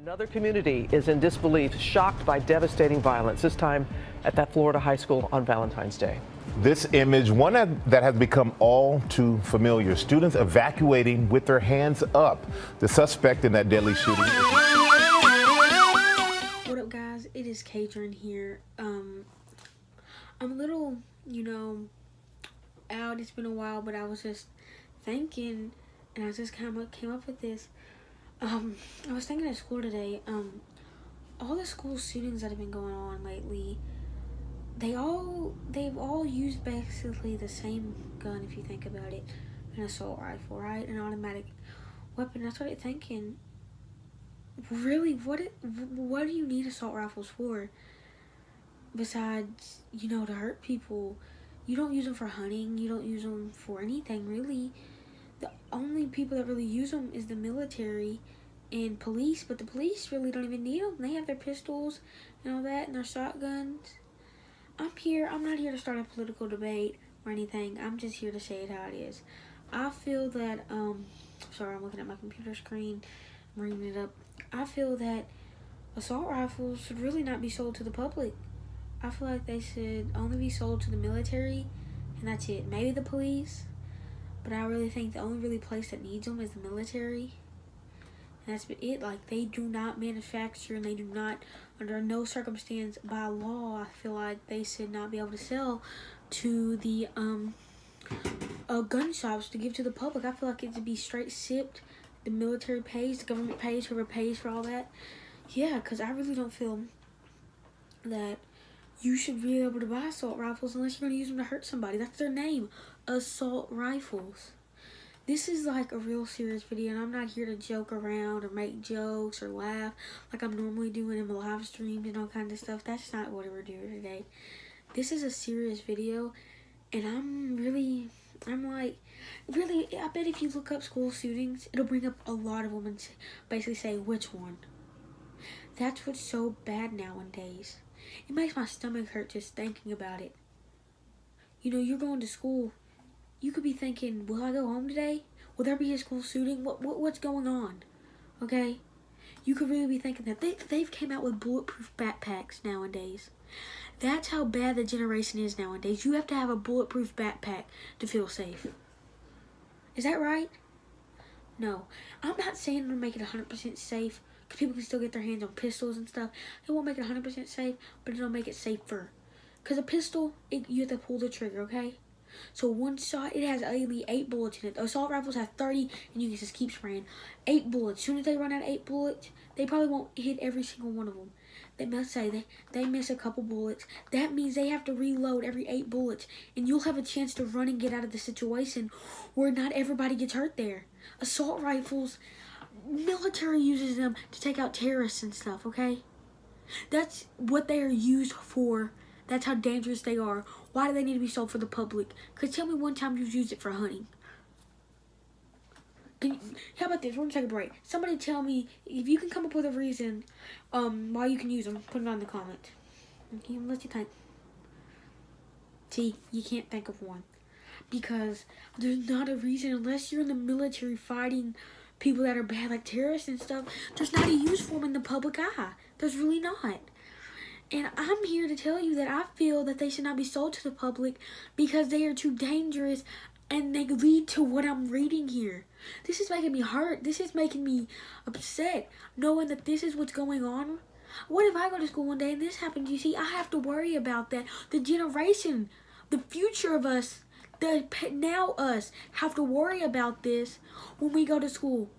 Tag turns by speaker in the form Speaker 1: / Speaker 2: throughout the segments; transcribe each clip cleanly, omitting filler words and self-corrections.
Speaker 1: Another community is in disbelief, shocked by devastating violence, this time at that Florida high school on Valentine's Day.
Speaker 2: This image, one that has become all too familiar. Students evacuating with their hands up. The suspect in that deadly shooting.
Speaker 3: What up, guys? It is Katrin here. I'm a little, out. It's been a while, but I was just thinking, and I just kind of came up with this. I was thinking at school today, all the school shootings that have been going on lately, they've all used basically the same gun, if you think about it, an assault rifle, right? An automatic weapon. I started thinking, really, what do you need assault rifles for? Besides, to hurt people. You don't use them for hunting. You don't use them for anything, really. The only people that really use them is the military and police, but the police really don't even need them. They have their pistols and all that and their shotguns. I'm not here to start a political debate or anything. I'm just here to say it how it is. I feel that, sorry, I'm looking at my computer screen, I'm reading it up. I feel that assault rifles should really not be sold to the public. I feel like they should only be sold to the military, and that's it. Maybe the police. But I really think the only really place that needs them is the military. And that's it. Like, they do not manufacture, and they do not, under no circumstance by law, I feel like they should not be able to sell to the gun shops to give to the public. I feel like it should be straight shipped. The military pays, the government pays, whoever pays for all that. Yeah, because I really don't feel that you should be able to buy assault rifles unless you're going to use them to hurt somebody. That's their name. Assault rifles. This is like a real serious video, and I'm not here to joke around or make jokes or laugh like I'm normally doing in my live streams and all kinds of stuff. That's not what we're doing today. This is a serious video, and I bet if you look up school shootings, it'll bring up a lot of them and basically say, which one? That's what's so bad nowadays. It makes my stomach hurt just thinking about it. You're going to school. You could be thinking, will I go home today? Will there be a school shooting? What's going on? Okay? You could really be thinking that. They've came out with bulletproof backpacks nowadays. That's how bad the generation is nowadays. You have to have a bulletproof backpack to feel safe. Is that right? No. I'm not saying it'll make it 100% safe, because people can still get their hands on pistols and stuff. It won't make it 100% safe, but it'll make it safer. Because a pistol, you have to pull the trigger, okay? So one shot, it has only 8 bullets in it. Assault rifles have 30, and you can just keep spraying. 8 bullets. As soon as they run out of 8 bullets, they probably won't hit every single one of them. They must say they miss a couple bullets. That means they have to reload every 8 bullets, and you'll have a chance to run and get out of the situation where not everybody gets hurt there. Assault rifles, military uses them to take out terrorists and stuff, okay? That's what they are used for. That's how dangerous they are. Why do they need to be sold for the public? Because tell me one time you've used it for hunting. How about this? We're going to take a break. Somebody tell me, if you can come up with a reason why you can use them, put it on the comment. Okay, let you think. See, you can't think of one. Because there's not a reason, unless you're in the military fighting people that are bad, like terrorists and stuff. There's not a use for them in the public eye. There's really not. And I'm here to tell you that I feel that they should not be sold to the public because they are too dangerous and they lead to what I'm reading here. This is making me hurt. This is making me upset knowing that this is what's going on. What if I go to school one day and this happens? You see, I have to worry about that. The generation, the future of us, us have to worry about this when we go to school.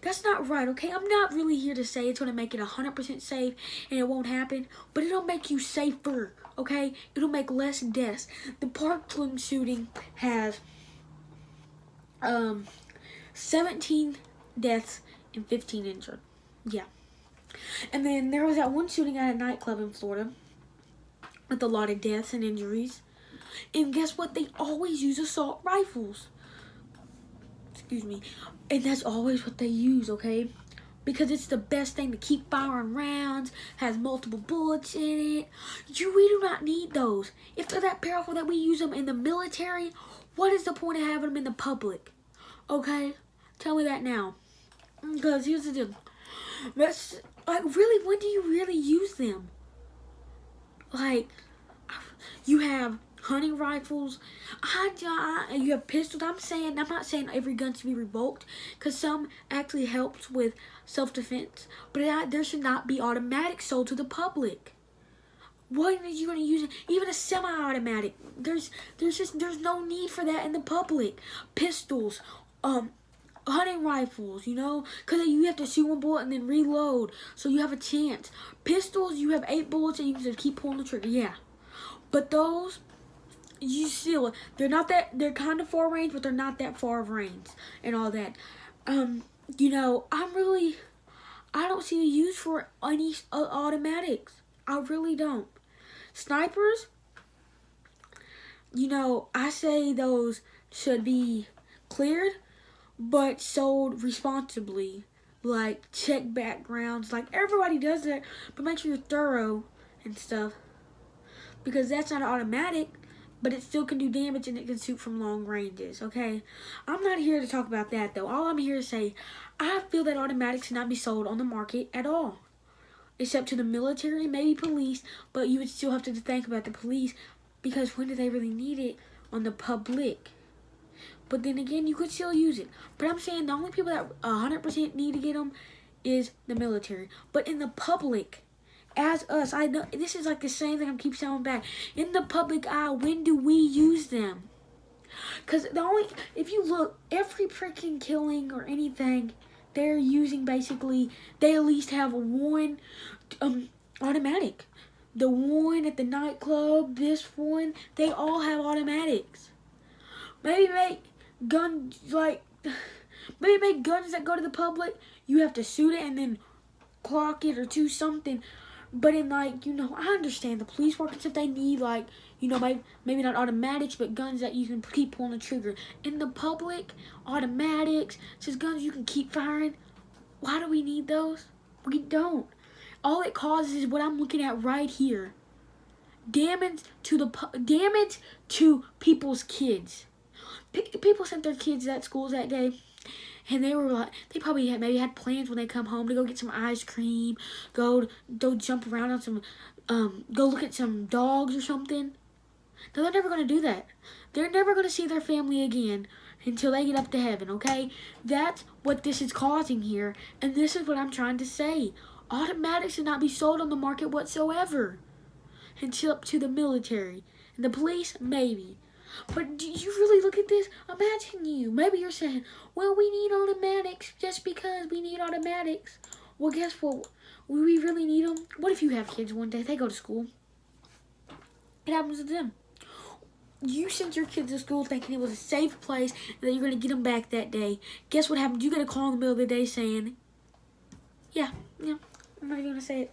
Speaker 3: That's not right, okay? I'm not really here to say it's going to make it 100% safe and it won't happen, but it'll make you safer, okay? It'll make less deaths. The Parkland shooting has 17 deaths and 15 injured. Yeah. And then there was that one shooting at a nightclub in Florida with a lot of deaths and injuries. And guess what? They always use assault rifles. Excuse me. And that's always what they use, okay? Because it's the best thing to keep firing rounds, has multiple bullets in it. We do not need those. If they're that powerful that we use them in the military, what is the point of having them in the public? Okay? Tell me that now. Because here's the deal. That's like, really, when do you really use them? Like, you have hunting rifles, you have pistols. I'm not saying every gun should be revoked, because some actually helps with self-defense. But there should not be automatics sold to the public. What are you going to use? Even a semi-automatic. There's no need for that in the public. Pistols, hunting rifles, you know, because you have to shoot one bullet and then reload, so you have a chance. Pistols, you have 8 bullets and you can just keep pulling the trigger. Yeah, but those, they're kind of far range, but they're not that far of range and all that. You know, I don't see a use for any automatics. I really don't. Snipers, you know, I say those should be cleared, but sold responsibly. Like, check backgrounds. Like, everybody does that, but make sure you're thorough and stuff. Because that's not automatic, but it still can do damage and it can shoot from long ranges, okay? I'm not here to talk about that, though. All I'm here to say, I feel that automatics should not be sold on the market at all. Except to the military, maybe police, but you would still have to think about the police, because when do they really need it on the public? But then again, you could still use it. But I'm saying the only people that 100% need to get them is the military. But in the public, as us, I know this is like the same thing I keep saying back. In the public eye, when do we use them? Because if you look, every freaking killing or anything, they're using basically, they at least have one automatic. The one at the nightclub, this one, they all have automatics. Maybe make guns that go to the public, you have to shoot it and then clock it or do something. But in, like, you know, I understand the police work and stuff, they need, like, you know, maybe not automatics, but guns that you can keep pulling the trigger. In the public, automatics, just guns you can keep firing. Why do we need those? We don't. All it causes is what I'm looking at right here. Damage to people's kids. People sent their kids at schools that day, and they were like, they probably had plans when they come home to go get some ice cream, go jump around on some, go look at some dogs or something. No, they're never going to do that. They're never going to see their family again until they get up to heaven, okay? That's what this is causing here, and this is what I'm trying to say. Automatics should not be sold on the market whatsoever until up to the military. And the police, maybe. But do you really look at this? Imagine maybe you're saying, well, we need automatics just because we need automatics. Well, guess what? We really need them. What if you have kids one day, they go to school? It happens to them. You sent your kids to school thinking it was a safe place and that you're going to get them back that day. Guess what happens? You get a call in the middle of the day saying, yeah, I'm not even going to say it.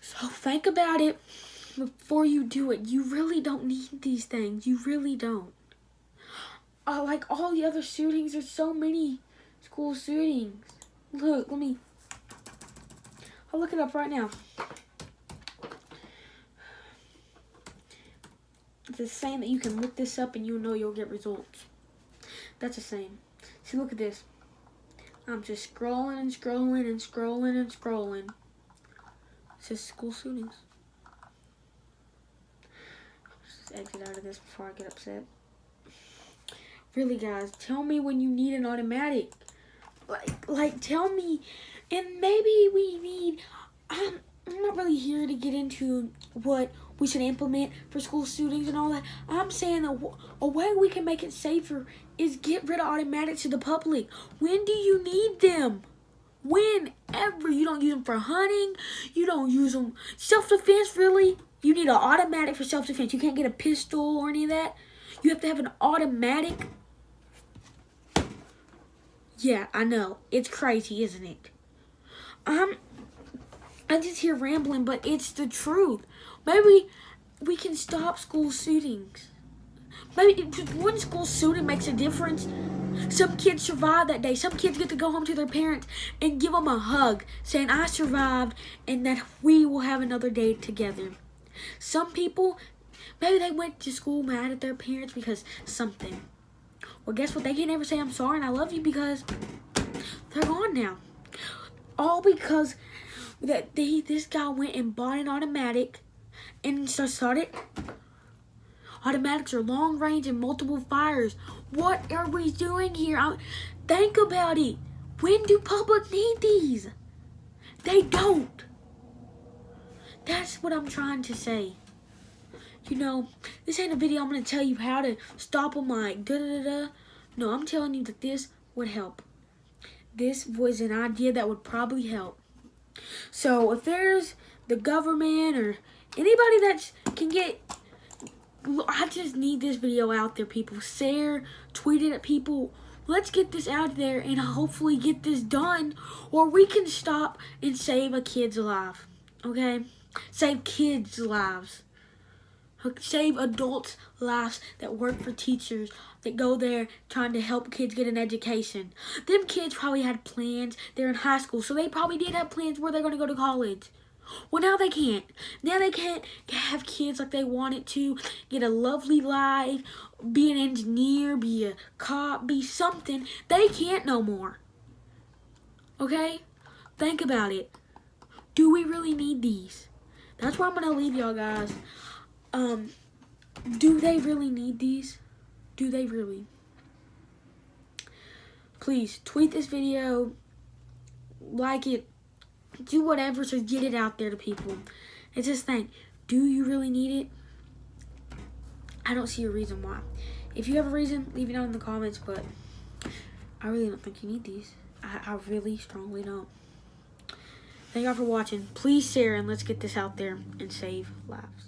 Speaker 3: So think about it before you do it. You really don't need these things. You really don't. Like all the other shootings, there's so many school shootings. Look, I'll look it up right now. It's a saying that you can look this up and you'll know you'll get results. That's a saying. See, look at this. I'm just scrolling and scrolling and scrolling and scrolling. It says school shootings. Just exit out of this before I get upset. Really, guys, tell me when you need an automatic. Like, tell me. And maybe we need. I'm not really here to get into what we should implement for school shootings and all that. I'm saying a way we can make it safer is get rid of automatics to the public. When do you need them? Whenever. You don't use them for hunting. You don't use them. Self-defense, really? You need an automatic for self-defense. You can't get a pistol or any of that. You have to have an automatic. Yeah, I know. It's crazy, isn't it? I'm just here rambling, but it's the truth. Maybe we can stop school shootings. Maybe one school shooting makes a difference. Some kids survive that day. Some kids get to go home to their parents and give them a hug, saying, I survived, and that we will have another day together. Some people, maybe they went to school mad at their parents because something. Well, guess what? They can't ever say, I'm sorry and I love you, because they're gone now. All because this guy went and bought an automatic and started. Automatics are long range and multiple fires. What are we doing here? Think about it. When do public need these? They don't. That's what I'm trying to say. You know, this ain't a video I'm going to tell you how to stop them like da-da-da-da. No, I'm telling you that this would help. This was an idea that would probably help. So if there's the government or anybody that can get... I just need this video out there, people. Share, tweet it at people. Let's get this out there and hopefully get this done, or we can stop and save a kid's life. Okay? Save kids' lives. Save adults' lives that work for teachers, that go there trying to help kids get an education. Them kids probably had plans. They're in high school, so they probably did have plans where they're going to go to college. Well, now they can't. Now they can't have kids like they wanted to, get a lovely life, be an engineer, be a cop, be something. They can't no more. Okay? Think about it. Do we really need these? That's where I'm going to leave y'all, guys. Do they really need these? Do they really? Please, tweet this video, like it, do whatever to get it out there to people. And just think, do you really need it? I don't see a reason why. If you have a reason, leave it down in the comments, but I really don't think you need these. I really strongly don't. Thank y'all for watching. Please share and let's get this out there and save lives.